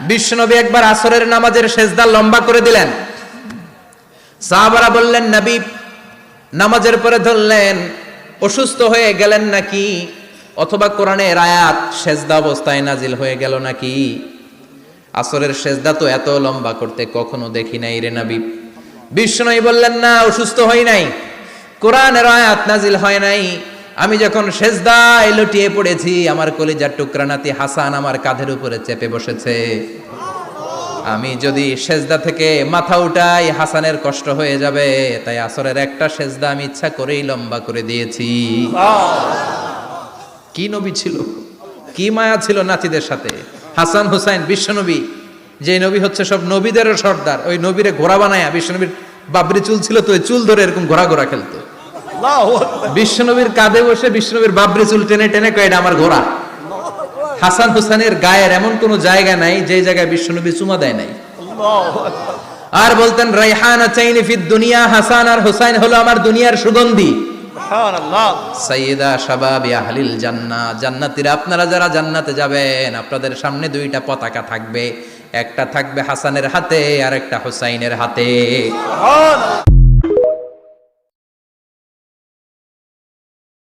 বিশ্বনবী একবার আসরের নামাজের সেজদা লম্বা করে দিলেন। সাহাবারা বললেন, নবী নামাজের পরে ধরলেন, অসুস্থ হয়ে গেলেন নাকি, অথবা কোরআনের আয়াত সেজদা অবস্থায় নাজিল হয়ে গেল নাকি? আসরের সেজদা তো এত লম্বা করতে কখনো দেখি নাই রে নবী। বিশ্বনবী বললেন, না, অসুস্থ হই নাই, কোরআনের আয়াত নাজিল হয় নাই। আমি যখন সেজদায় লুটিয়ে পড়েছি, আমার কলিজার টুকরা নাতি হাসান আমার কাঁধের উপরে চেপে বসেছে। আমি যদি সেজদা থেকে মাথা উঠাই হাসানের কষ্ট হয়ে যাবে, তাই আসরের একটা সেজদা আমি ইচ্ছা করেই লম্বা করে দিয়েছি। কি নবী ছিল, কি মায়া ছিল নাতিদের সাথে। হাসান হুসাইন বিশ্বনবী, যে নবী হচ্ছে সব নবীদেরও সর্দার, ওই নবীরে ঘোড়া বানায়া, বিশ্বনবীর বাবরি চুল ছিল তো, ওই চুল ধরে এরকম ঘোড়া ঘোড়া খেলতো। বিশ্বনবীর কাঁধে বসে বিশ্বনবীর বাবরি চুল টেনে টেনে কয়, এটা আমার ঘোড়া। হাসান হুসাইনের গায়ের এমন কোন জায়গা নাই যে জায়গায় বিশ্বনবী চুমা দেয় নাই। আর বলতেন, রাইহানা চাইনি ফিদ দুনিয়া, হাসান আর হুসাইন হলো আমার দুনিয়ার সুগন্ধি। সুবহানাল্লাহ। সাইয়্যিদা শাবাবি আহলিল জান্নাহ, জান্নাতীরা আপনারা যারা জান্নাতে যাবেন, আপনাদের সামনে দুইটা পতাকা থাকবে, একটা থাকবে হাসানের হাতে আর একটা হুসাইনের হাতে। সুবহানাল্লাহ।